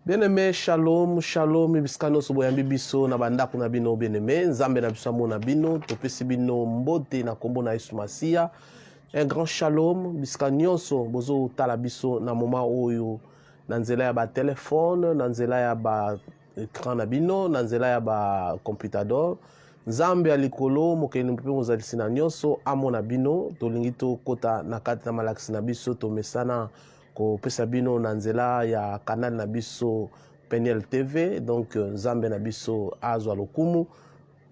Bien-aimé, shalom, shalom, biskano soboyambi biso na bandako na bino bien-aimé, nzambe na biso amona bino, topesi bino mbote na kombo na Yesu Masiya. Un grand shalom, biskanyonso bozo tala biso na moment oyo na nzela ya ba telefone, na nzela ya ba écran na bino, na nzela ya ba computador. Nzambe ya likolo mokeni mpe mozalisi na nyonso amona bino, tolingi to kota na kati na malakisi na biso to mesana ko pesa bino na nzela ya canal na biso Peniel TV. Donc nzambe na biso azwa lokumu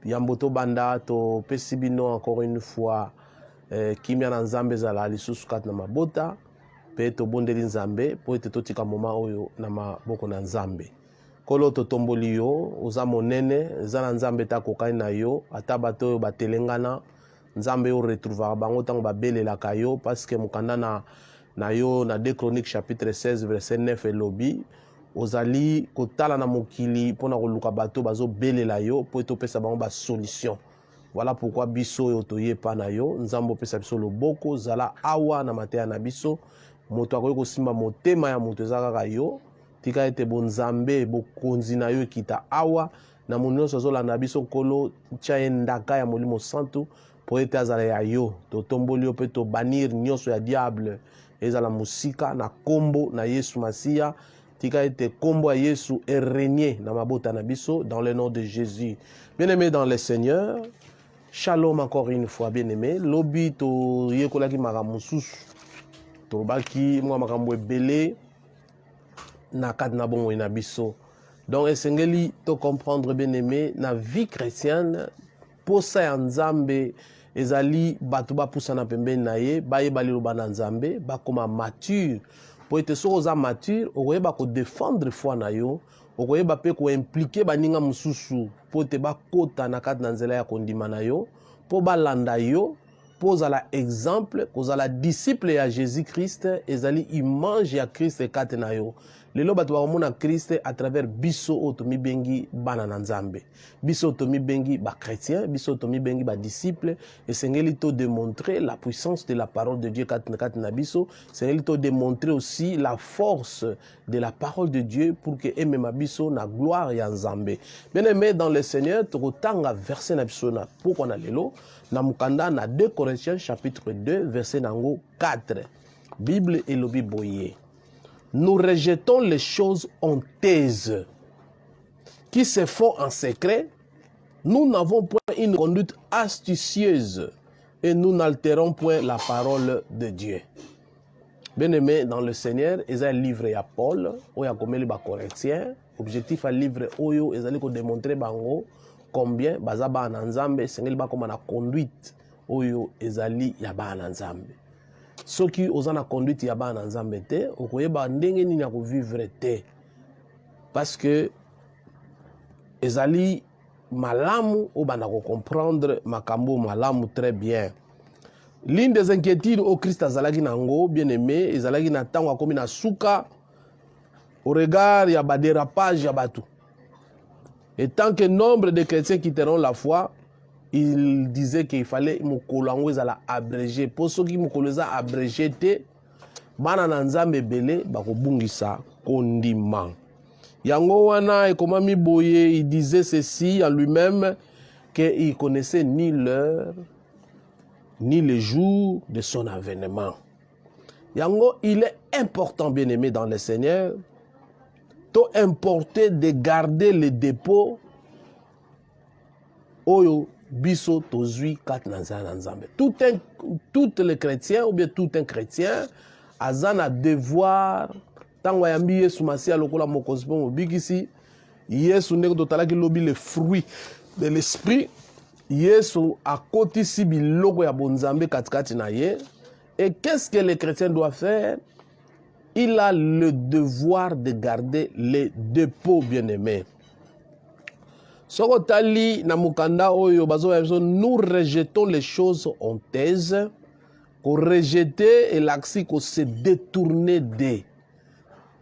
yamboto banda to pesi bino encore une fois kimia na nzambe zala lisusu kati na mabota pe to bondeli nzambe po ete totika moma oyo na maboko na nzambe. Kolo to tomboli yo oza monene zana nzambe ta kokani na yo ata bato oyo batelengana nzambe yo retrouvera bango tango babelelaka yo parce que mukanda na yo na 2 Chroniques chapitre 16 verset 9 elobi ozali kotala na mokili pona koluka bato bazo belela yo po eto pesa bango ba solution. Voilà pourquoi biso yo toye pa na yo nzambo pesa biso loboko zala awa na mateya na biso moto akoki kosimba motema ya moto ezaka yo tika ete bonzambe bokonzi na yo kita awa na monyoso azolanda biso nkolo tia ye ndaka ya molimo santu po ete azala ya yo totomboli yo pe to banir nyonso ya diable ezala musika na kombo na Yesu Masiya tika ete kombo ya Yesu régner na mabota na biso dans le nom de Jésus. Bien-aimé dans le Seigneur, shalom encore une fois bien-aimé. Lobi to yekolaki makambo mosusu tobaki mwa makambo ebele na kati na bongo na biso. Donc esengeli to comprendre bien-aimé na vie chrétienne posa ya nzambe ezali bato bapusa na pembeni na ye bayeba liloba na nzambe bakoma mature po ete soko oza mature okoyeba kodefendre foi na yo okoyeba mpe koimplike baninga mosusu po ete bakota na kati na nzela ya kondima na yo po balanda yo po ozala exemple kozala disciple ya Jésus-Christ ezali image ya Christ kati na yo. Lelo bato bakomona Christ à travers biso otomi bengi bana na nzambe biso otomi bengi ba chrétien biso otomi bengi ba disciple esengeli to démontrer la puissance de la parole de Dieu kati na biso esengeli to démontrer aussi la force de la parole de Dieu pour que emema biso na gloire ya nzambe. Bien-aimé dans le Seigneur tokotanga verset na biso na poko na lelo na mukanda na 2 Corinthiens chapitre 2 verset nango 4. Bible elobi boye: nous rejetons les choses honteuses qui se font en secret. Nous n'avons point une conduite astucieuse et nous n'altérons point la parole de Dieu. Bien-aimé dans le Seigneur, ils ont livré à Paul, ou à comme les Corinthiens. Objectif à livre oyo, ils allaient démontrer bango combien bazaba ananzambe, sengeli ba comme la conduite oyo ezali ya ba ananzambe. Soki ozana conduite ya ba nzambe te okoyeba ndenge nini ya vivre te parce que ezali malamu obana ko comprendre makambo malamu très bien. L'une des inquiétudes au Christ azalaki nango bien-aimé ezalaki na tango akomi na suka au regard ya ba dérapage ya batu. Et tant que nombre de chrétiens quitteront la foi, il disait qu'il fallait mukolo ezala abrégé. Pour ceux qui mukolo za abrégé te bana na nzambe belé bakobungisa kondima. Yango wana ekomami boye, il disait ceci en lui-même qu'il connaissait ni l'heure ni le jour de son avènement. Yango, il est important, bien-aimé dans le Seigneur, to importer de garder le dépôt oyo biso tozui kat na nzambe. Tout les chrétiens ou bien tout un chrétien azana devoir tango yambi Yesu Masiya lokola mokonzi po mobikisi Yesu ndeko totalaki lobi le fruit de l'esprit Yesu akotisi biloko ya bonzambe katikati na ye. Et qu'est-ce que les chrétiens doivent faire? Il a le devoir de garder les dépôts, bien-aimés. Sokotali na mukanda oyo bazo nous rejetons les choses honteuses, qu'on rejeter et l'axi qu'on se détourner de.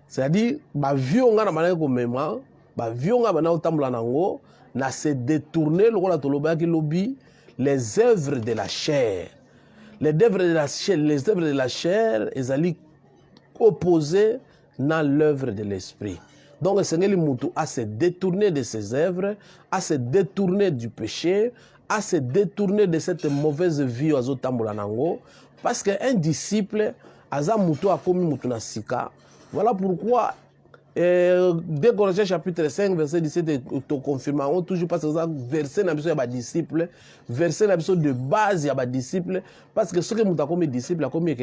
C'est-à-dire ba vionga na manako mema, ba vionga bana otambula nango na se détourner lokola toloba ki lobi les œuvres de la chair. Les œuvres de la chair ezali opposées dans l'œuvre de l'esprit. Donc le Seigneur Moutou a se détourné de ses œuvres, a se détourné du péché, a se détourné de cette mauvaise vie à Zotambola Nango, parce qu'un disciple, Aza Moutou a commis Moutou Nasika. Voilà pourquoi, dès Colossiens chapitre 5, verset 17, te confirmons toujours parce que verset n'a besoin de disciple, verset n'a besoin de base, il y a des disciples, parce que ce que Moutou a commis disciple, a commis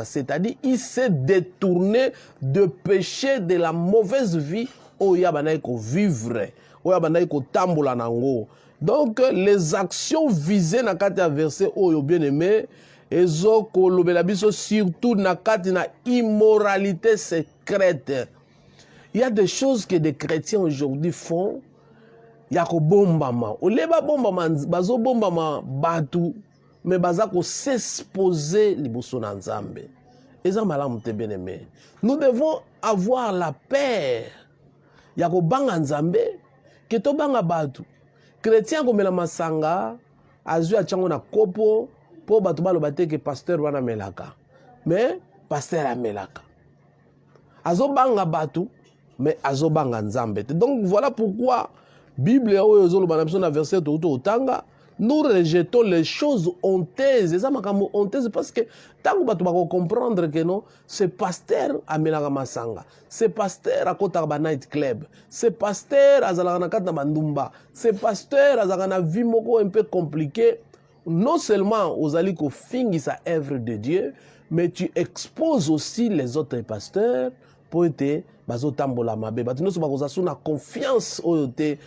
c'est-à-dire, il s'est détourné de péché, de la mauvaise vie, où il y a vivre, où il y a tambola nango. Donc, les actions visées dans le verset où bien aimé, surtout dans la immoralité secrète. Il y a des choses que des chrétiens aujourd'hui font. Il y a des bombama. Au lieu de bombama, bazo bombama batu, mais baza ko s'exposer liboso na Nzambe. Et ça malamu te bien aimé. Nous devons avoir la paix. Il y a ko banga Nzambe, que to banga batu. Chrétien comme la masanga, azu a tchango na kopo, po batu balo bate que pasteur wana melaka. Mais pasteur a melaka. Azo banga batu, mais azo banga Nzambe. Donc voilà pourquoi Bible verset otanga, nous rejetons les choses honteuses. Ça m'a honteuse parce que tant que tu vas comprendre que non, ce pasteur a melaka masanga, ce pasteur a kota ba night club, ce pasteur a zalaka na kata bandumba, ce pasteur a zalaka na vie moko un peu compliquée. Non seulement aux alliés ko fingi sa œuvre de Dieu, mais tu exposes aussi les autres pasteurs pour être bazotambola mabe. Batino so bakoza na confiance oyote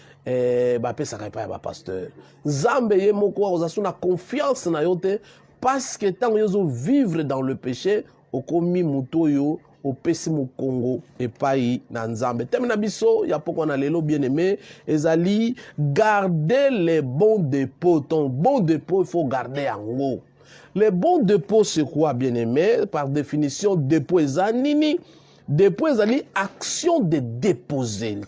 bapesa kaipa ya pasteur. Nzambe ye moko akoza na confiance na yote parce que tant yozo vivre dans le péché okomi mutoyo opesi mu Congo epai na Nzambe. Temena biso ya poko na lelo bien aimé ezali garder les bons dépôts. Ton bon dépôt il faut garder en haut. Les bons dépôts c'est quoi bien aimé? Par définition dépôt ezanini. Dépôt ezali action de déposer.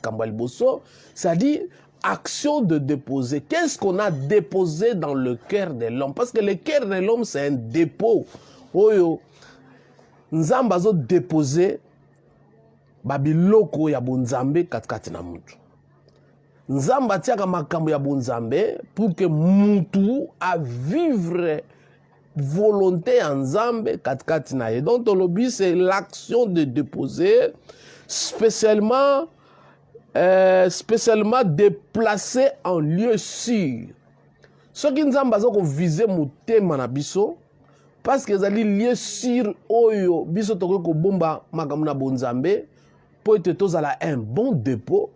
C'est-à-dire action de déposer. Qu'est-ce qu'on a déposé dans le cœur de l'homme? Parce que le cœur de l'homme c'est un dépôt. Oyo Nzambe azo déposer babiloko ya bonzambe katikati na mutu. Nzambe atiaka makambo ya bonzambe pour que mutu a vivre volonté en Nzambe katikati na ye. Donc le but c'est l'action de déposer, spécialement déplacé en lieu sûr. Ce qui Nzambe azo ko viser motema na biso parce que ezali lieu sûr oyo biso toko ko bomba makambo na bonzambe pour être tozala un bon dépôt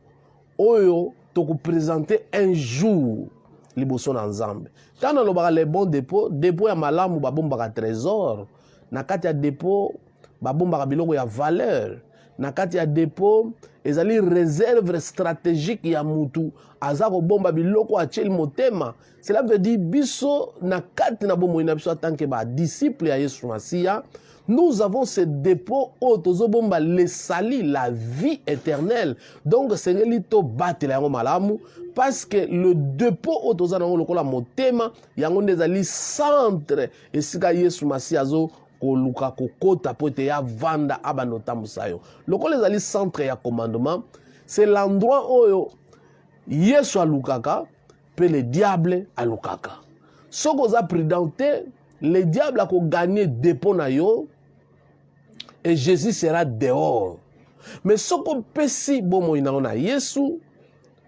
oyo toko présenter un jour liboso na Nzambe. Quand on lobaka les bons dépôts, dépôt ya malamu babombaka trésor, na kati ya dépôt babombaka biloko ya valeur, na kati ya dépôt ezali réserve stratégique ya mutu aza ko bomba biloko acheli motema. Cela veut dire biso na kati na bomoi na biso tant que ba disciple ya Yesu Masia, nous avons ce dépôt autozobomba le sali, la vie éternelle. Donc c'est lito batela yango malamu parce que le dépôt autozana ngo lokola motema yango ndezali centre esika Yesu Masia zo koluka kokota pote ya vanda abanota musayo. Lokola ezali centre ya commandement, c'est l'endroit oyo Yesu alukaka pe le diable alukaka. Soko za pridenté, le diable a ko gagner dépôt na yo et Jésus sera dehors. Mais ce qu'on peut si bon na Yesu,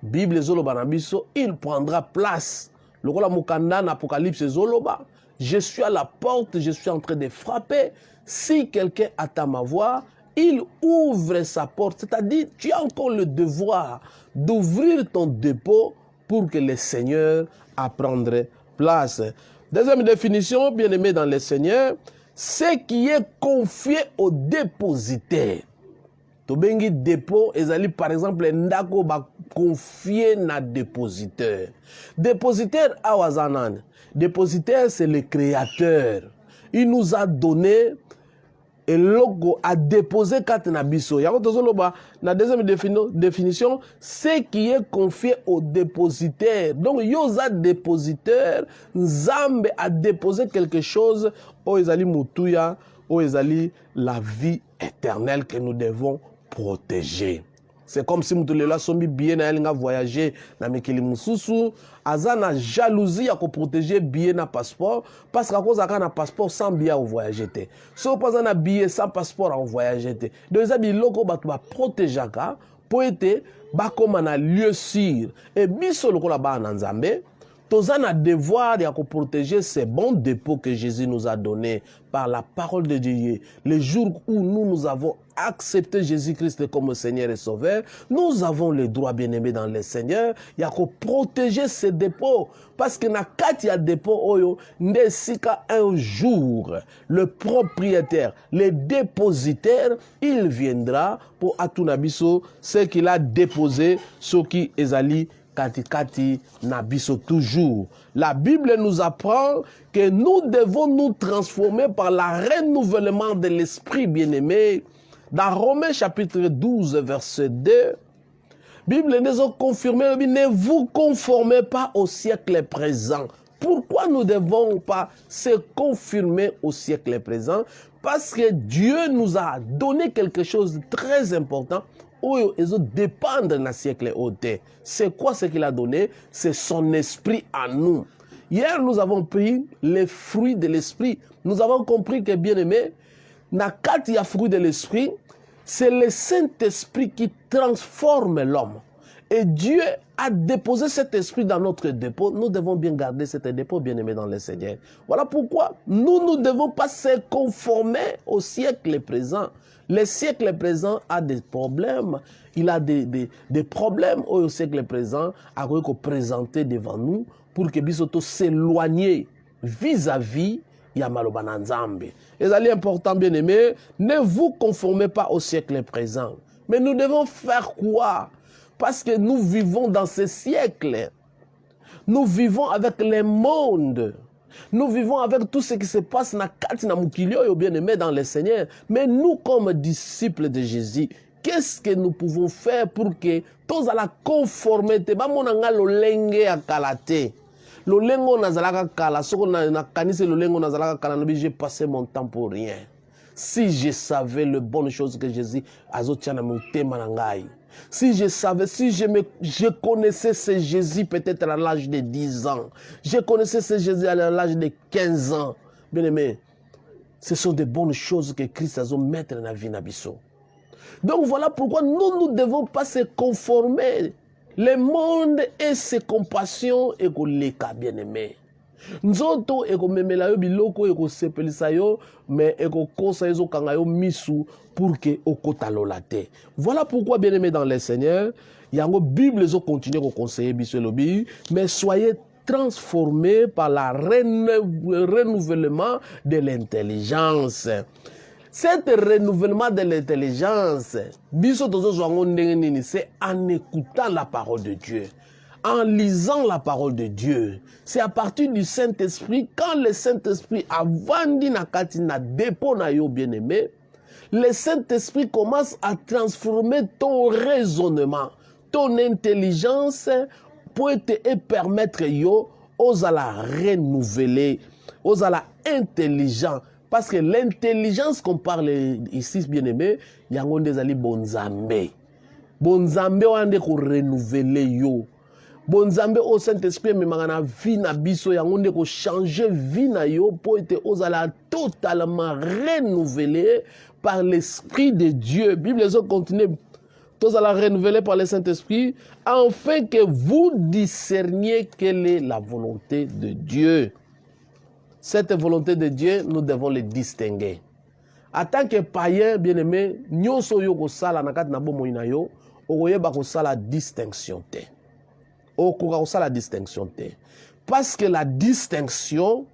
Bible zoloba na biso, il prendra place. Le kola mukanda na Apocalypse zoloba, je suis à la porte, je suis en train de frapper. Si quelqu'un attend ma voix, il ouvre sa porte. C'est-à-dire, tu as encore le devoir d'ouvrir ton dépôt pour que le Seigneur prenne place. Deuxième définition, bien aimé dans le Seigneur, ce qui est confié au dépositaire. Tobengi dépôt, ezali par exemple ndako ba confié na dépositaire. Dépositaire awazanan. Dépositaire c'est le créateur. Il nous a donné et logo a déposé katnabiso. La deuxième définition, ce qui est confié au dépositaire. Donc, yoza dépositaire, Nzambe a déposé quelque chose, o ezali mutuya, o ezali la vie éternelle que nous devons protéger. C'est comme si Moutolela sombi bien na elinga voyager na mikili mususu, aza na jalousie ya ko protéger bien na passeport parce qu'à cause aka na passeport sans bien au voyager te. So pas na billet sans passeport en voyager te. Donc ça biloko ba ba protéger ka pour être ba comme na lieu sûr. Et biso lokola ba na Nzambe, toza na devoir de protéger ces bons dépôts que Jésus nous a donnés par la parole de Dieu. Le jour où nous avons accepté Jésus-Christ comme Seigneur et Sauveur, nous avons le droit, bien-aimé dans le Seigneur, il y a que protéger ces dépôts. Parce que na kati ya dépôt oyo, ndesika un jour, le propriétaire, le dépositaire, il viendra pour atunabiso ce qu'il a déposé, ce qui est allé Kati Nabiso toujours. La Bible nous apprend que nous devons nous transformer par le renouvellement de l'esprit bien-aimé. Dans Romains chapitre 12 verset 2, Bible nous a confirmé, ne vous conformez pas au siècle présent. Pourquoi nous ne devons pas se conformer au siècle présent? Parce que Dieu nous a donné quelque chose de très important. Ils dépendent d'un siècle haute. C'est quoi ce qu'il a donné? C'est son esprit à nous. Hier, nous avons pris les fruits de l'esprit. Nous avons compris que, bien aimé, il y a fruit de l'esprit, c'est le Saint-Esprit qui transforme l'homme. Et Dieu a déposé cet esprit dans notre dépôt. Nous devons bien garder cet dépôt, bien aimé dans le Seigneur. Voilà pourquoi nous ne devons pas se conformer au siècle présent. Le siècle présent a des problèmes. Il a des problèmes au siècle présent à présenter devant nous pour que bisoto s'éloigner vis-à-vis Yamaloba Nzambe. Et c'est important, bien aimé, ne vous conformez pas au siècle présent. Mais nous devons faire quoi? Parce que nous vivons dans ce siècle. Nous vivons avec le monde. Nous vivons avec tout ce qui se passe na katina mukilio bien aimé dans le Seigneur. Mais nous, comme disciples de Jésus, qu'est-ce que nous pouvons faire pour que tous à la conformité, ba monanga lolenge ya kalate. Lolengo nazalaka kala, soko na kanise lolengo nazalaka kala, no j'ai passé mon temps pour rien. Si je savais les bonnes choses que Jésus a zotia na mutema na ngai. Si je savais, si je connaissais ce Jésus peut-être à l'âge de 10 ans, je connaissais ce Jésus à l'âge de 15 ans, bien aimé, ce sont des bonnes choses que Christ a mettre dans la vie nabiso. Donc voilà pourquoi nous ne devons pas se conformer. Le monde et ses compassions et les cas bien aimé. Nzoto eko memela yo biloko eko sepelisa yo mais eko kosa yo kanga yo misu pour que okota lolate. Voilà pourquoi bien aimé dans le Seigneur, yango Bible zo continue ko conseiller biso lobi, mais soyez transformés par le renouvellement de l'intelligence. Cet renouvellement de l'intelligence, biso tozo zwango ndenge nini, c'est en écoutant la parole de Dieu. En lisant la parole de Dieu. C'est à partir du Saint-Esprit, quand le Saint-Esprit a vendu na katina dépôt na yo bien-aimé, le Saint-Esprit commence à transformer ton raisonnement, ton intelligence pour te permettre yo aux à la renouveler, aux à la intelligent. Parce que l'intelligence qu'on parle ici, bien-aimé, il y a des ali bonzambe. Bonzambe wande ko renouveler yo. Bonzambe au Saint-Esprit mais magana vie na biso yango nde ko changer vie na yo pour être ozala totalement renouvelé par l'Esprit de Dieu. Bible continue tozala renouvelé par le Saint-Esprit afin que vous discerniez quelle est la volonté de Dieu. Cette volonté de Dieu, nous devons le distinguer. En tant que païen bien-aimé, nyonso yo ko sala na kati na bomoi na yo, okoyeba ko sala distinction te. La distinction. Parce que la distinction,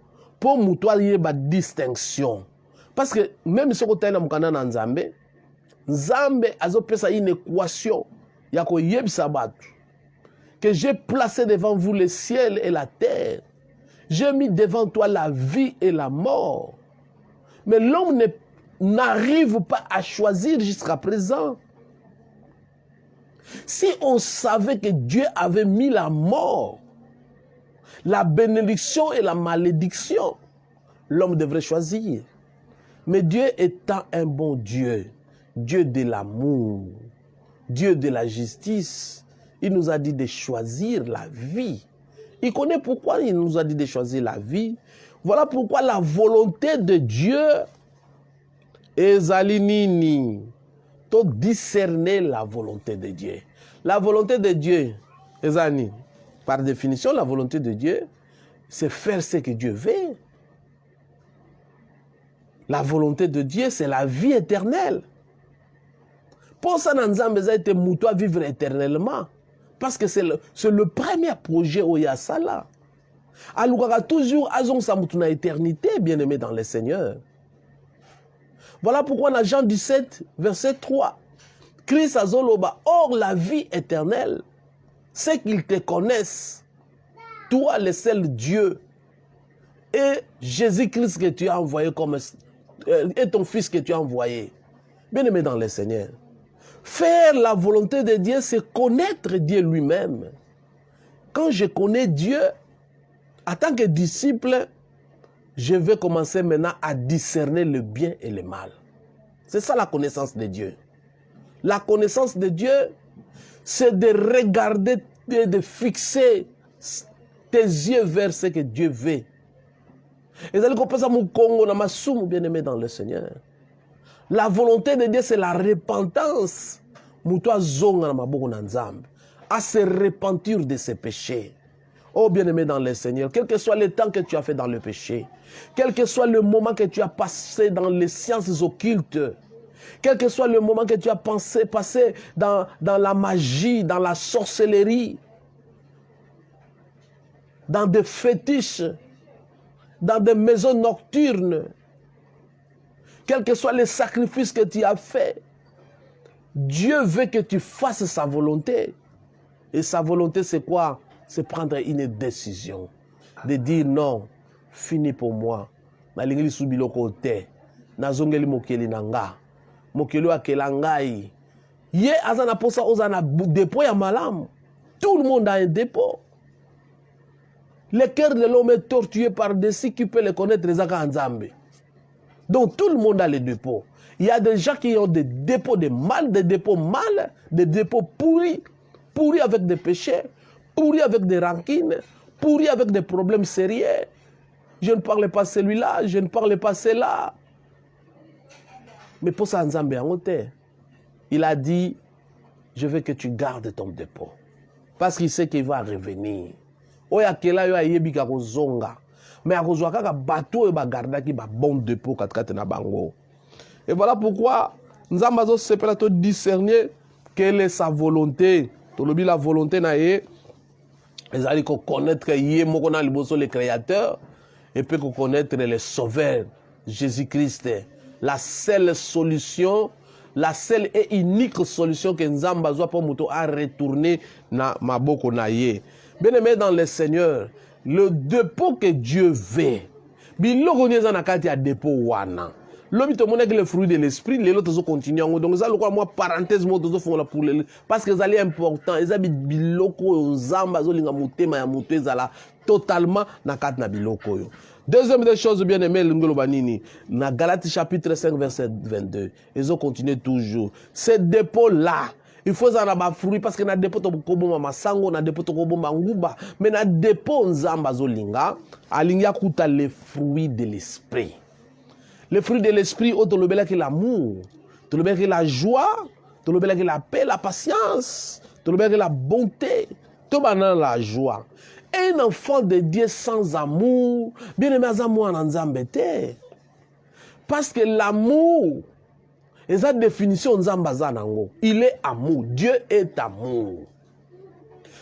pour nous, il y a une distinction. Parce que même si on a un Nzambe, Nzambe a une équation. Il y a que j'ai placé devant vous le ciel et la terre. J'ai mis devant toi la vie et la mort. Mais l'homme n'arrive pas à choisir jusqu'à présent. Si on savait que Dieu avait mis la mort, la bénédiction et la malédiction, l'homme devrait choisir. Mais Dieu étant un bon Dieu, Dieu de l'amour, Dieu de la justice, il nous a dit de choisir la vie. Il connaît pourquoi il nous a dit de choisir la vie. Voilà pourquoi la volonté de Dieu ezali nini. To discerner la volonté de Dieu. La volonté de Dieu, ezali, par définition, la volonté de Dieu, c'est faire ce que Dieu veut. La volonté de Dieu, c'est la vie éternelle. Pour ça, Nzambe a été mouton à vivre éternellement. Parce que c'est le premier projet où il y a ça là. Alors, toujours, azon sa moutouna éternité, bien-aimé dans le Seigneur. Voilà pourquoi dans Jean 17, verset 3, Christ azoloba, or la vie éternelle, c'est qu'ils te connaissent, toi le seul Dieu, et Jésus-Christ que tu as envoyé comme, et ton Fils que tu as envoyé. Bien-aimé dans le Seigneur. Faire la volonté de Dieu, c'est connaître Dieu lui-même. Quand je connais Dieu, en tant que disciple, je vais commencer maintenant à discerner le bien et le mal. C'est ça la connaissance de Dieu. La connaissance de Dieu, c'est de regarder et de fixer tes yeux vers ce que Dieu veut. Et vous allez comprendre ça, mon Congo, dans ma somme, bien-aimé dans le Seigneur. La volonté de Dieu, c'est la repentance. Moutoua zonga na maboko na Nzambe. À se repentir de ses péchés. Oh bien-aimé dans le Seigneur, quel que soit le temps que tu as fait dans le péché, quel que soit le moment que tu as passé dans les sciences occultes, quel que soit le moment que tu as passé dans la magie, dans la sorcellerie, dans des fétiches, dans des maisons nocturnes, quels que soient les sacrifices que tu as faits, Dieu veut que tu fasses sa volonté. Et sa volonté, c'est quoi? C'est prendre une décision. De dire non, fini pour moi. Malingili subilo kote. Nazongeli mokeli nanga. Mokeli akela ngai. Ye azana posa ozana dépôt ya malam. Tout le monde a un dépôt. Le cœur de l'homme est tortué par-dessus, qui peut le connaître les Nzambe. Donc tout le monde a les dépôts. Il y a des gens qui ont des dépôts de mal, des dépôts mal, des dépôts pourris, pourris avec des péchés, pourris avec des rancines, pourris avec des problèmes sérieux. Je ne parle pas celui-là, je ne parle pas cela. Mais pour ça, Nzambe il a dit, je veux que tu gardes ton dépôt. Parce qu'il sait qu'il va revenir. Oya kela yo ayebi ka kozonga. Mais à cause de bateau et bagarda qui ba bon dépôt katkate na bango. Et voilà pourquoi nous avons discerner quelle est sa volonté. Tolobi la volonté na ye. Ils allaient connaître que yé moko na liboso le créateur et puis connaître le sauveur Jésus-Christ. La seule solution, la seule et unique solution que nous avons besoin pour moto à retourner na maboko na ye. Bien-aimé dans le Seigneur, le dépôt que Dieu veut, biloko nyeza na kati ya dépôt wana. L'homme te montre que le fruit de l'esprit, les autres continuent. Donc ça, moi parenthèse moi pour le parce que ça est important. Ils ont biloko zamba zolinga mutema ya mutu ezala totalement na kati na biloko yo. Deuxième des choses bien aimé l'ungelo banini na Galates chapitre 5 verset 22. Ils ont continué toujours. Ce dépôt là, il faut ça na fruit parce que na dépôt to koboma masango na dépôt to koboma nguba mais na dépôt nzamba zolinga alinga kuta les fruits de l'esprit. Le fruit de l'esprit, oh, tu l'amour, tu la joie, tu la paix, la patience, tu la bonté, tu la joie. Un enfant de Dieu sans amour, bien aimé amour en Nzambete. Parce que l'amour, et sa définition Nzambazanango, il est amour. Dieu est amour.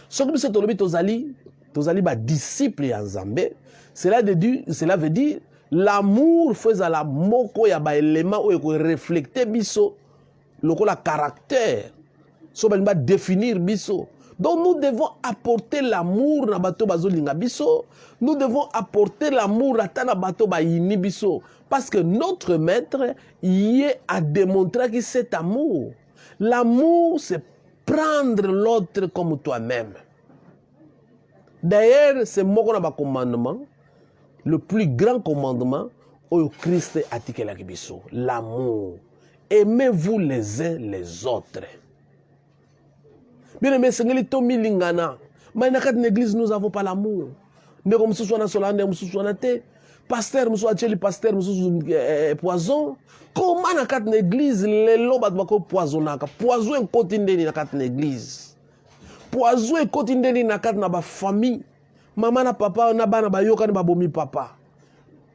Ce que c'est tozali ba disciple en Nzambe, cela veut dire l'amour faisait la moko ya ba élément où il refléter biso lokola caractère so ba définir biso. Donc nous devons apporter l'amour na bato bazolinga biso, nous devons apporter l'amour ata na bato ba yini biso parce que notre maître y a démontré que cet amour, l'amour c'est prendre l'autre comme toi-même. D'ailleurs, c'est moko na ba commandement. Le plus grand commandement, au Christ a dit l'amour. Aimez-vous les uns les autres. Bien aimé, sengeli to milingana. Mais dans une église, nous n'avons pas l'amour. Nous sommes tous en solande, nous sommes en te. Pasteur, nous sommes pasteur, nous sommes poison. Comment dans une église, les lobes sont poisonnés? Poison est quotidien dans une église. Poison est quotidien dans une famille. Maman na papa, na ba na ba yoka na ba bomi papa.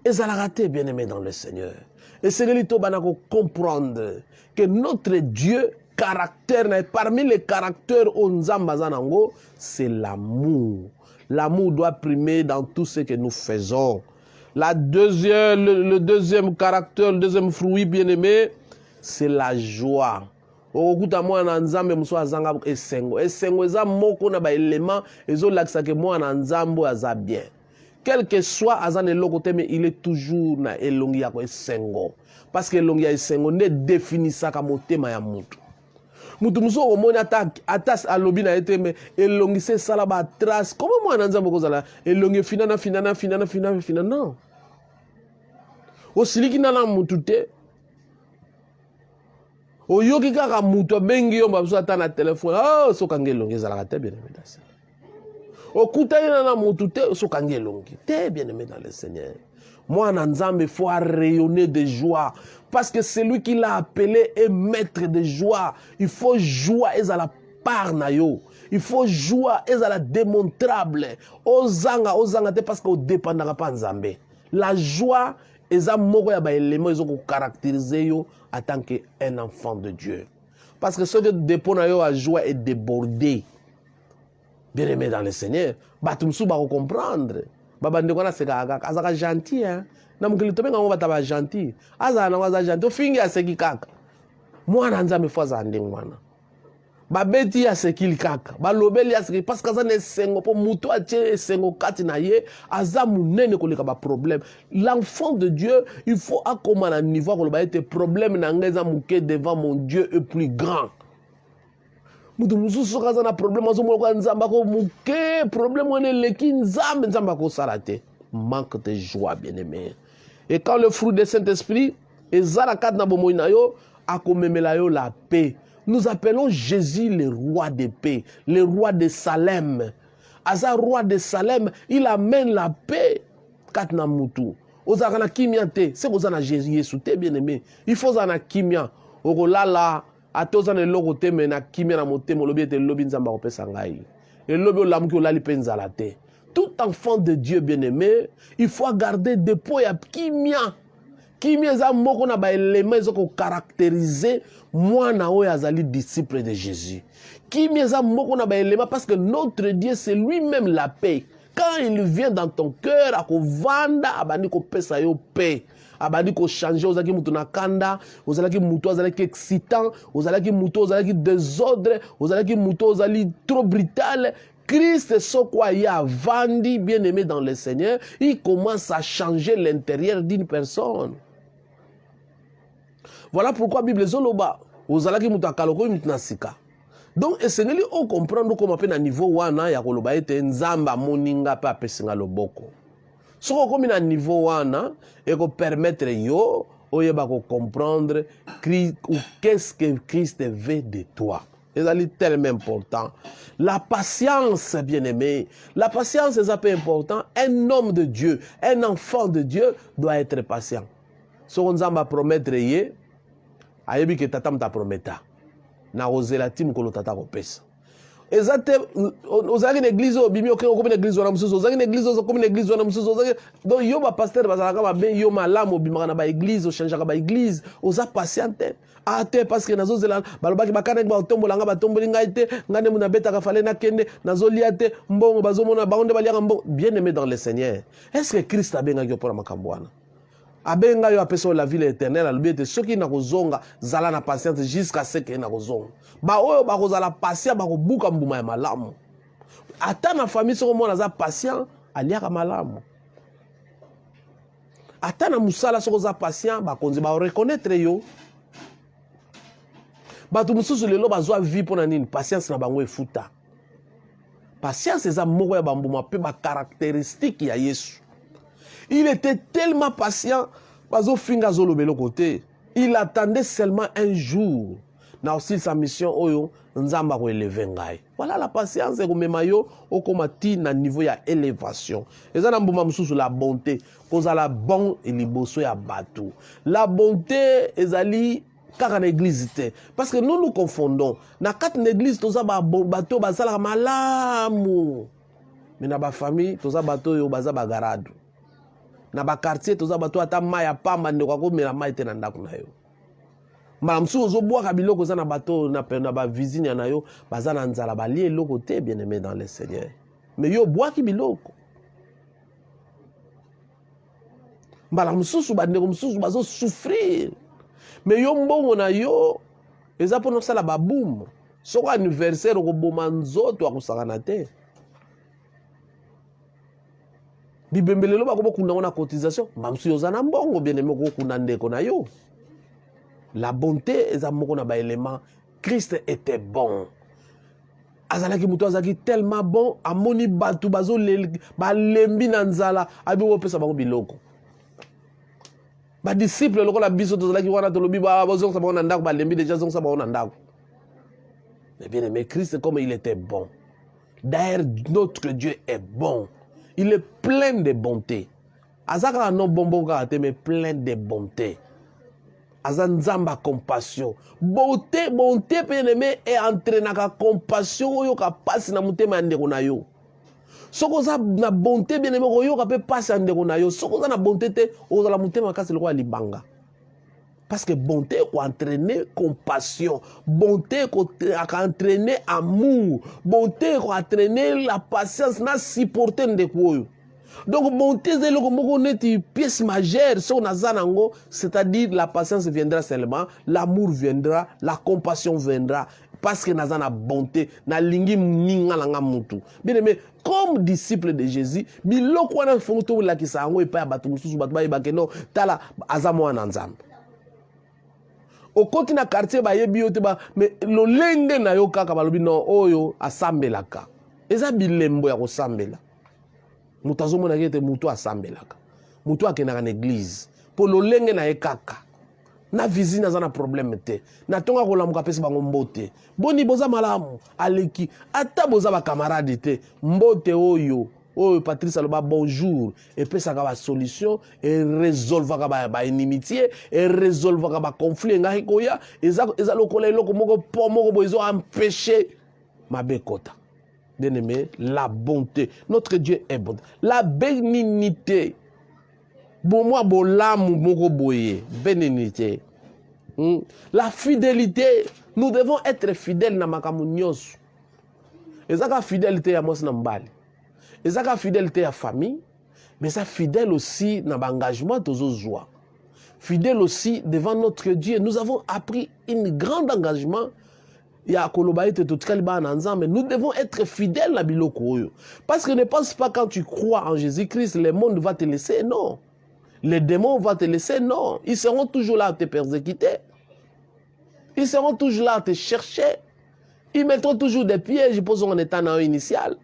Et ça l'a raté, bien aimé dans le Seigneur. Et c'est lui qui comprendre que notre Dieu, caractère, parmi les caractères onzambazanango, c'est l'amour. L'amour doit primer dans tout ce que nous faisons. Le deuxième caractère, le deuxième fruit, bien aimé, c'est la joie. Okuta mwana nzambe muso azanga esengo. Esengo eza moko na ba élément ezo lakisa ke mwana nzambo aza bien. Quel que soit azan eloko te, mais il est toujours na elongi ya esengo. Parce que elongi ya esengo ne définissaka motema ya mutu. Mutu muso omoni atas alobi na ete me elongi se sala ba trace. Comment mwana nzambo kozala elongi finana. Non. Osiliki na mutu te. Oyoki kaka mutu bengi yo babuso ata na téléphone. Oh, sokange elongi ezalaka te bien aimé. Okutani na mutu te sokange elongi te bien aimé dans le Seigneur. Moi en Nzambe, il faut rayonner de joie parce que c'est lui qui l'a appelé et maître de joie. Il faut joie et à la part na yo. Il faut joie et à la démontrable. Ozanga te parce que au dépendra pas Nzambe. La joie eza moko ya ba élément ils ont caractérisé yo en tant qu'un enfant de Dieu. Parce que ce que dépend na yo à joie est débordé. Bien aimé dans le Seigneur, batumsu ba comprendre. Baba ndeko na seka azaka gentil hein. Na mukili tobenga ngo bataba gentil. Aza na waza gentil ofingi aseki kaka. Mwana nzambe faza ndengwana. Babeti aseki kaka. Balobeli aseki parce que azana sengo po muto atie sengo kati na ye aza munene koleka ba problème. L'enfant de Dieu, il faut akoma na niveau ko ba ete problème na ngeza muke devant mon Dieu est plus grand. Mutu mususu kaza na problème azomo kwa nzamba ko muke problème one leki nzamba ko salate. Manque de joie bien aimé. Et quand le fruit du Saint-Esprit ezala kat na bomoyi na yo akomemela yo la paix. Nous appelons Jésus le roi de paix, le roi de Salem. Asa roi de Salem, il amène la paix kat na mutu. Ozaka na kimia te, c'est kozana Jésus Yesu te bien aimé. Il faut zana kimia. Okolala atoza na eloko te me na kimia na motema lobi ete lobi nzamba kopesa ngai. Et lobi olamuki olali pe nzala te. Tout enfant de Dieu bien-aimé, il faut garder des points ya kimia. Kimia za moko na ba élément ezoko caractériser mwana oyo azali disciple de Jésus. Kimia za moko na ba élément parce que notre Dieu c'est lui-même la paix. Quand il vient dans ton cœur akovanda abandi kopesa yo paix. Abadi ko changer ozalaki mutu na kanda, ozalaki mutu ozalaki excitant, ozalaki mutu ozalaki désordre, ozalaki mutu ozali trop brutal. Christ sokwa ya vandi bien-aimé dans le Seigneur, il commence à changer l'intérieur d'une personne. Voilà pourquoi la Bible zoloba ozalaki mutu akaloko mutu na sika. Donc esengeli o comprendre comment pe na niveau wana ya koloba ete nzamba moninga pa pesinga loboko. Ce qu'on a niveau wana et qu'on permettre yo oyeba ko comprendre qu'est-ce que Christ veut de toi. C'est tellement important. La patience, bien-aimé. La patience est un peu important. Un homme de Dieu, un enfant de Dieu doit être patient. Ce qu'on va promettre yé, ayebi que tatam ta prometa. Na ozela tim ko tata ko pesa. Ezate ozaki une église obimi okeko comme une église wana mususu ozaki une église comme une église wana mususu ozaki donc yo ba pasteur bazalaka ba ben yo malamu obimaka na ba église ochangeaka ba église oza patiente ate parce que nazozela balobaki bakana ba tombolanga ba tomboli ngai te ngane muna betaka fale na kende nazolia te mbongo bazomona baonde baliaka mbongo bien aimé dans le Seigneur. Est-ce que Christ abenga yo pour makambo wana abenga yo apesa la vie éternelle alobi ete soki na kozonga zala na patience jusqu'à ce que na kozonga ba oyo ba kozala patient ba kobuka mbuma ya malamu ata na famille soko mona za patient aliaka malamu ata na musala soko za patient ba konzi ba reconnaître yo bato mususu lelo bazwa vie pona nini patience na bango efuta patience eza moko ya bambuma pe ba caractéristique ya Yesu. Il était tellement patient, il attendait seulement un jour. na aussi sa mission oyo nzamba ko élever ngai. Voilà la patience et komema yo okomati na niveau ya élévation. Eza na mbuma mususu la bonté, kozala bon eliboso ya bato. La bonté ezali kaka na église te, parce que nous confondons. Na kat na église toza ba bato bazala malamu. Mais na ba famille toza bato yo baza bagaradu. Na ba quartier toza bato ata maya pamba ndeko ko mela mai te na ndako na yo. Mbala msu ozobwaka biloko za na bato na ba visine na yo baza na nzala balie eloko te, bien-aimé dans le Seigneur. Mais yo bwaki biloko. Mbala msusu bandeko msusu bazo souffrir. Mais yo mbongo na yo eza pona sala baboum. Soko anniversaire ko boma nzoto akusakana te. Bibembelelo bako bokunda na cotisation, mamsu yo za na mbongo, bien-aimé ko kunda ndeko na yo. La bonté eza moko na ba élément. Christ était bon. Azalaki muto azaki tellement bon, amoni batu bazo ba lembi na nzala, abi wo pesa bango biloko. Ba disciple lokola biso tozalaki wana tolobi ba bozonga bango na ndako ba lembi déjà zonga bango na ndako. Mais bien aimé, Christ comme il était bon. D'ailleurs notre Dieu est bon. Il est plein de bonté. Azaka non bonbon karaté mais plein de bonté. Azanzamba compassion. Bonté, bonté, bien-aimé, est entraînée na compassion, yo ka passe na mutema ndeko na yo. Soko za na bonté, bien-aimé, yo ka pe passe ndeko na yo. Soko za na bonté te, o za la mutema kasi loko libanga. Parce que bonté ko entraîner compassion, bonté ko entraîner amour, bonté ko entraîner la patience na supporter ndeko yo. Donc, bonté, c'est une pièce majeure, c'est-à-dire la patience viendra seulement, l'amour viendra, la compassion viendra, parce que nous avons la bonté, nous avons bien aimé, comme disciple de Jésus, biloko wana fonto la kisa ngo epa bato mususu bato ba bakeno tala azamo ananzam. Okoki na quartier ba yebi yote ba mais lolenge na yo kaka balobi no oyo asambelaka. Eza bilembo ya kosambela. Mutu azomona kete mutu asambelaka. Mutu akenaka na église. Po lolenge na ekaka. Na visine aza na problème te. Na tonga kolamuka pesi bango mbote. Boni boza malamu aleki. Ata boza ba camarade te. Mbote oyo. Oyo Patrice aloba bonjour. Et pesaka ba solution. Et résolvaka ba inimitié. Et résolvaka ba conflit. Ngaki koya. Eza lokola eloko moko po moko bo izo empêcher mabekota. Bien-aimé, la bonté. Notre Dieu est bon. La bénignité. Bon moi bolam moko boye. Bénignité. La fidélité. Nous devons être fidèles na makambo nyonso. Ezaka fidélité ya mwasi na mbali. Ezaka fidélité ya famille, mais ça fidèle aussi dans l'engagement tozozwa. Fidèle aussi devant notre Dieu. Nous avons appris un grand engagement. Nous devons être fidèles à biloko. Parce que ne pense pas quand tu crois en Jésus-Christ, le monde va te laisser, non. Les démons vont te laisser, non. Ils seront toujours là à te persécuter. Ils seront toujours là à te chercher. Ils mettront toujours des pièges pour en état initial.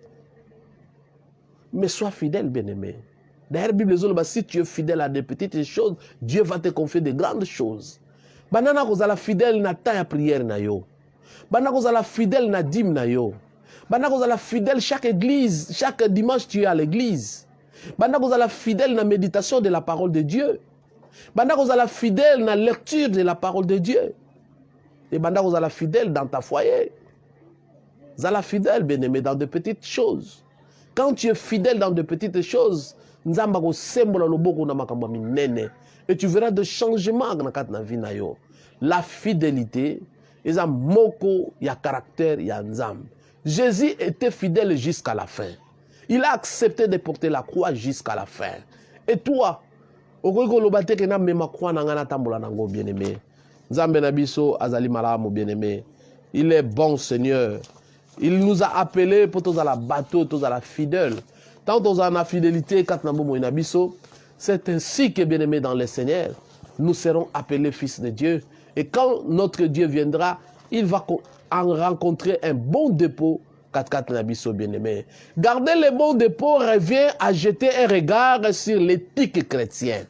Mais sois fidèle, bien-aimé. D'ailleurs, la Bible dit, si tu es fidèle à des petites choses, Dieu va te confier de grandes choses. Banana kozala fidèle na ta ya prière na yo. Banana kozala fidèle na dîme na yo. Banana kozala fidèle chaque église, chaque dimanche tu es à l'église. Banana kozala fidèle na méditation de la parole de Dieu. Banana kozala fidèle na lecture de la parole de Dieu. Et banana kozala fidèle dans ta foyer. Zala fidèle, bien-aimé, dans de petites choses. Quand tu es fidèle dans de petites choses, et tu verras de changements dans la vie. La fidélité, est un moko, il y a caractère, il y a nzam. Jésus était fidèle jusqu'à la fin. Il a accepté de porter la croix jusqu'à la fin. Et toi, bien-aimé, Nzambe Nabiso, Azali Malamu, bien-aimé, il est bon, Seigneur. Il nous a appelés pour tous à la bateau, tous à la fidèle. Tant tous à la fidélité, c'est ainsi que, bien-aimés dans le Seigneur, nous serons appelés fils de Dieu. Et quand notre Dieu viendra, il va en rencontrer un bon dépôt. Bien-aimé. Garder le bon dépôt revient à jeter un regard sur l'éthique chrétienne.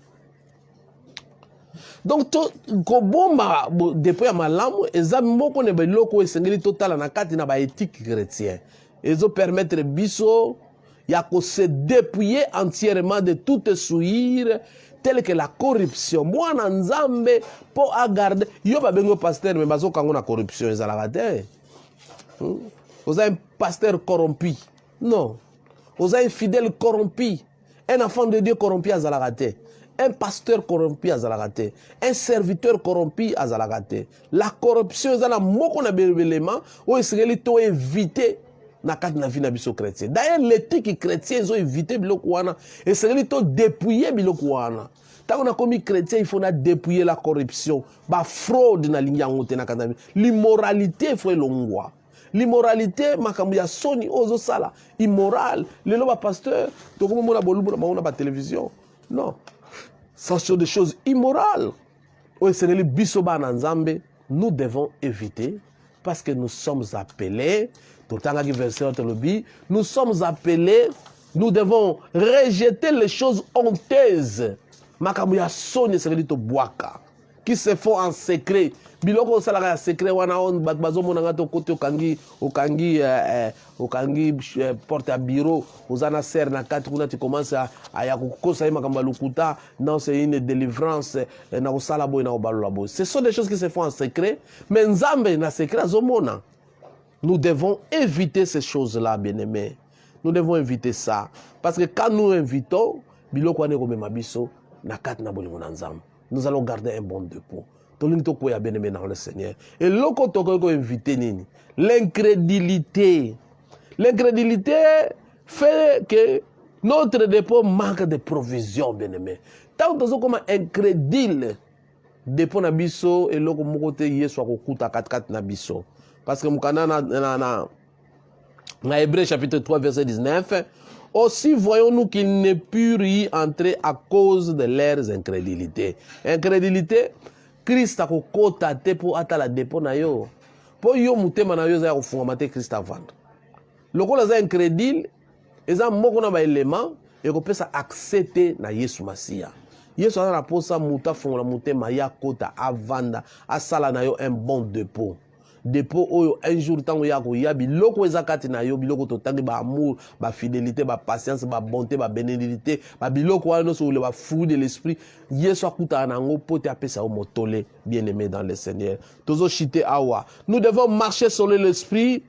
Donc kobomba dépôt ya malamu eza moko ne biloko esengeli totala na kati na ba éthique chrétien. Ezo permettre biso ya ko se dépouiller entièrement de toute souillure telle que la corruption. Mwana nzambe po a garder yo ba bengo pasteur mais bazo kango na corruption ezalaka te. Vous avez un pasteur corrompu. Non. Vous avez un fidèle corrompu. Un enfant de Dieu corrompu à Zalagate. Un pasteur corrompu à Zalagate. Un serviteur corrompu à Zalagate. La corruption est dans moko na belément où est to éviter na kat na vie na biso chrétien. D'ailleurs l'éthique chrétien ils ont évité biloko wana et c'est to dépouiller biloko wana. Tant qu'on a commis chrétien, il faut dépouiller la corruption, la fraude na linyangote na kanami, l'immoralité il faut l'ongwa. L'immoralité, makambuya soni ozo sala, immoral. Le loba pasteur, to comme mona bolubu na ba télévision. Non. Ça sont des choses immorales. Au Sénégal bisoba na nzambe, nous devons éviter parce que nous sommes appelés, nous sommes appelés, nous devons rejeter les choses honteuses. Makambuya soni Sénégal to boaka qui se font en secret. Biloko salaka ya secret wana on bazo monanga to kote okangi porte à bureau ozana serre na kati kuna tu commences à ya kokosa makambo lukuta non c'est une délivrance na kosala boy na obalola boy. Ce sont des choses qui se font en secret mais nzambe na secret azomona. Nous devons éviter ces choses-là, bien-aimés. Nous devons éviter ça parce que quand nous invitons biloko wane ko mema biso na kati na bolingo na nzambe. Nous allons garder un bon dépôt. Bien-aimé dans le Seigneur. Et l'autre toko invité nini. L'incrédulité. L'incrédulité fait que notre dépôt manque de provisions, bien-aimé. Tant que nous sommes incrédules, dépôt na biso et l'autre mokote yeso akokuta kat na biso. Parce que mukana na Hébreux chapitre 3 verset 19. Aussi voyons-nous qu'il ne purent y entrer à cause de leurs incrédulités. Incrédulité, Christ a kokota te pour atala dépôt na yo. Po yo mutema na yo za kofunga mate Christ avant. Lokola za incrédule, eza moko na ba élément et ko pesa accepter na Yesu Masia. Yesu ana posa muta funga mutema ya kota avanda asala na yo un bon dépôt. Dépôt oyo un jour tango yako ya biloko ezakati na yo biloko totangi ba amour ba fidélité ba patience ba bonté ba bénédiction ba biloko wana so le ba fruit de l'esprit Yesu akuta nango pote apesa o motole bien-aimé dans le Seigneur tozo chité awa nous devons marcher selon l'esprit.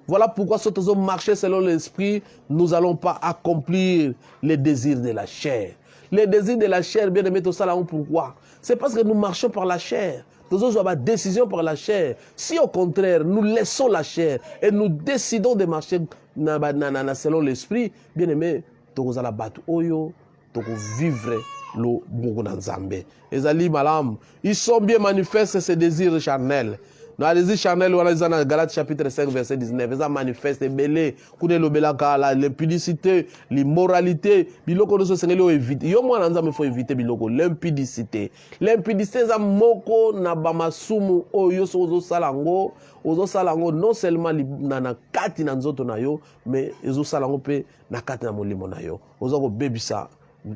Voilà pourquoi si nous devons marcher selon l'esprit nous n'allons pas accomplir les désirs de la chair. Les désirs de la chair bien-aimé tout ça là pourquoi c'est parce que nous marchons par la chair. Nous avons une décision par la chair. Si au contraire, nous laissons la chair et nous décidons de marcher selon l'esprit, bien aimé, nous allons battre oyo, nous vivre le bon Nzambe. Les ali malam, ils sont bien manifestes ces désirs charnels. Dans les désirs charnels, on a dans Galates chapitre 5 verset 19, ils manifestent belé, l'impudicité, l'immoralité, biloko no sengeli éviter. Yo mwana Nzambe faut éviter biloko l'impudicité. L'impudicité za moko na bamasumu oyo sozo salango, ozo salango non seulement na kati na nzoto na yo, mais ozo salango pe na kati na molimo na yo. Ozo ko bebisa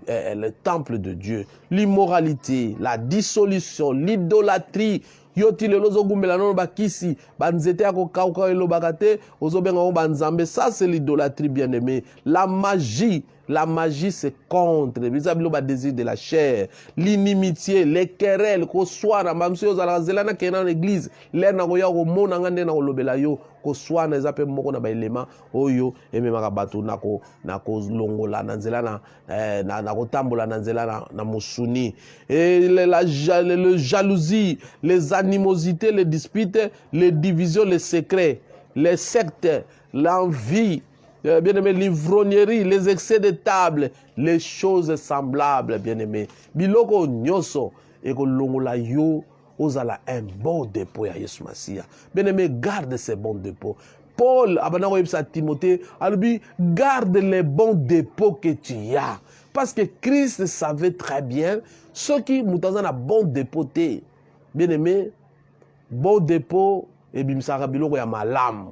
le temple de Dieu, l'immoralité, la dissolution, l'idolâtrie. Yoti le lozo gumbela non bakisi banzete ako kauka elo bakate ozobenga on banzambe. Ça c'est l'idolâtrie bien-aimé. La magie c'est contre bizabilo ba désir de la chair, l'inimitié, les querelles ko soana mamsi ozala zelana kena na église lena ko ya ko mona ngande na lobela yo ko soana ezape moko na ba élément oyo ememaka bato nako longola na nzela na ko tambola na nzela na musuni et le jalousie, les animosités, les disputes, les divisions, les secrets, les sectes, l'envie, bien-aimé, l'ivrognerie, les excès de table, les choses semblables, bien-aimé. Biloko nyoso et ko longola yo ozala un bon dépôt à Yesu Masia. Bien-aimé, garde ces bons dépôts. Paul, abana sa Timothée, albi garde les bons dépôts que tu as. Parce que Christ savait très bien ceux qui moutazan a bon dépôt. Bien-aimé, bon dépôt et bimsaka biloko ya malam.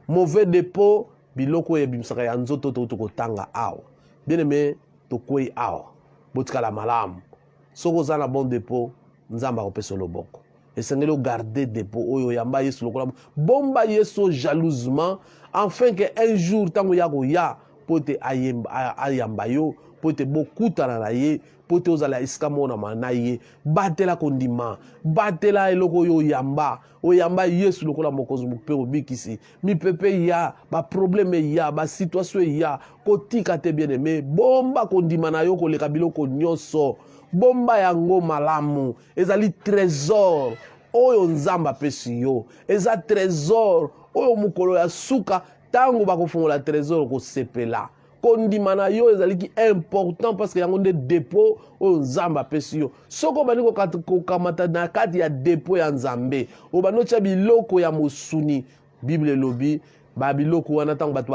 Mauvais dépôt biloko ya bimsaka ya nzoto to tanga aw. Bien-aimé, to koi aw. Botika la malam. Soko za na bon dépôt, nzamba kopesa loboko esengeli garder dépôt oyo yamba yesu lokola bomba yesu jalousement afin que un jour tango ya koya pote ayamba yo pote bokutana na ye pote ozala esika mona na ye batela kondima batela eloko oyo oyamba yesu lokola mokonzi mpe obikisi mipepe ya baproblème ya basituation ya kotika te bien aimé bomba kondima na yo koleka biloko nyonso bomba yango malamu ezali trésor oyo nzamba apesi yo eza trésor oyo mokolo ya suka tango bakofungola trésor kosepela kondima na yo ezaliki important parce que yango nde dépôt oyo nzamba apesi yo soko bandi kokamata na kati ya dépôt ya nzambe obandi otya biloko ya mosuni bible elobi babiloko wana tango bato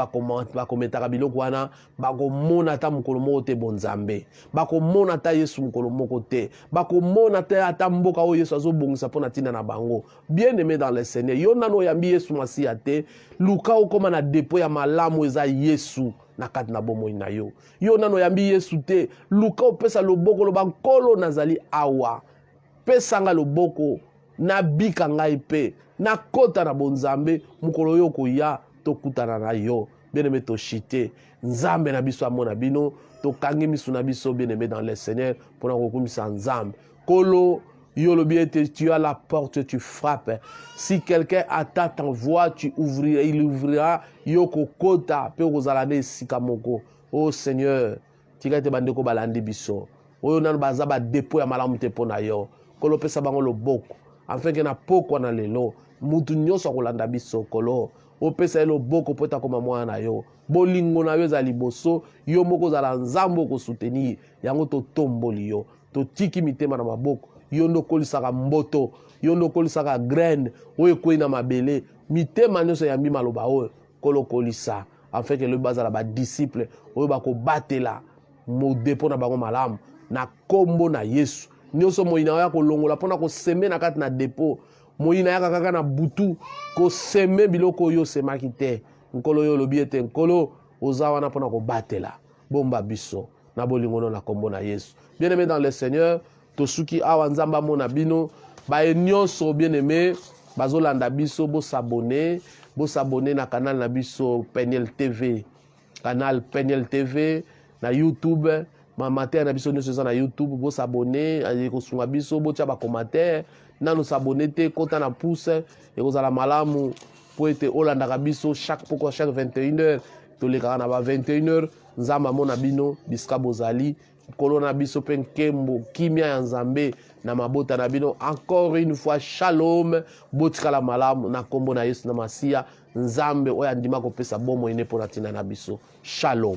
bakometaka biloko wana bakomona ata mokolo moko te bonzambe bakomona ata yesu mokolo moko te bakomona te ata mboka oyo yesu azobongisa mpo na ntina na bango bien aimé dans le seigneur yo nano oyambi yesu masiya te luka okoma na depo ya malamu eza yesu na kati na bomoi na yo yo nano oyambi yesu te luka opesa loboko loba nkolo nazali awa pesanga loboko nabika ngai pe nakota na bonzambe mokolo yo koya tokutana na yo bien-aimé toshite nzambe na biso amona bino tokangi misu na biso bien-aimé dans le Seigneur pour na kokumisa nzambe kolo yo lobi ete tu as la porte tu frappes si quelqu'un attend ta voix il ouvrira yo kokota pe kozala na esika moko oh Seigneur tika ete bandeko balandi biso oyo nanu baza ba dépôt ya malamu te pona yo kolo pesa bango loboko afin que na poko na lelo mutu nyonso akolanda biso kolo opesa ye loboko po eta koma mwana na yo bolingo na yo eza liboso yo moko ozala nzambe okosoutenir yango totomboli yo totiki mitema na maboko yo nde okolisaka mboto yo nde okolisaka graine oyo ekwei na mabele mitema nyonso yambi maloba oyo kolo okolisa afin que lobi bazala badisciple oyo bakobatela modepo na bango malamu na kombo na yesu nyonso moyina oyo akolongola mpona koseme na kati na depo moyina yaka kaka na butu koseme biloko oyo osemaki te nkolo oyo olobi ete nkolo oza wana mpona kobatela bomba biso na bolingono na kombo na yesu bien-aimé dans le Seigneur tosuki awa nzamba mona bino baye nyonso bien-aimé bazolanda biso bosabone na canal na biso Peniel TV canal Peniel TV na YouTube mamatere na biso nyonso eza na YouTube bosabone kosunga biso botya bakomatere nanu sabone te kota na pouce ekozala malamu po ete olandaka biso chaque 21h tolekaka na ba 21h nzamba mona bino bisika bozali kolo na biso pe nkembo kimia ya nzambe na mabota na bino encore une fois shalom botikala malamu na kombo na yesu na masiya nzambe oyo andima kopesa bomoi ne mpo na ntina na biso shalom.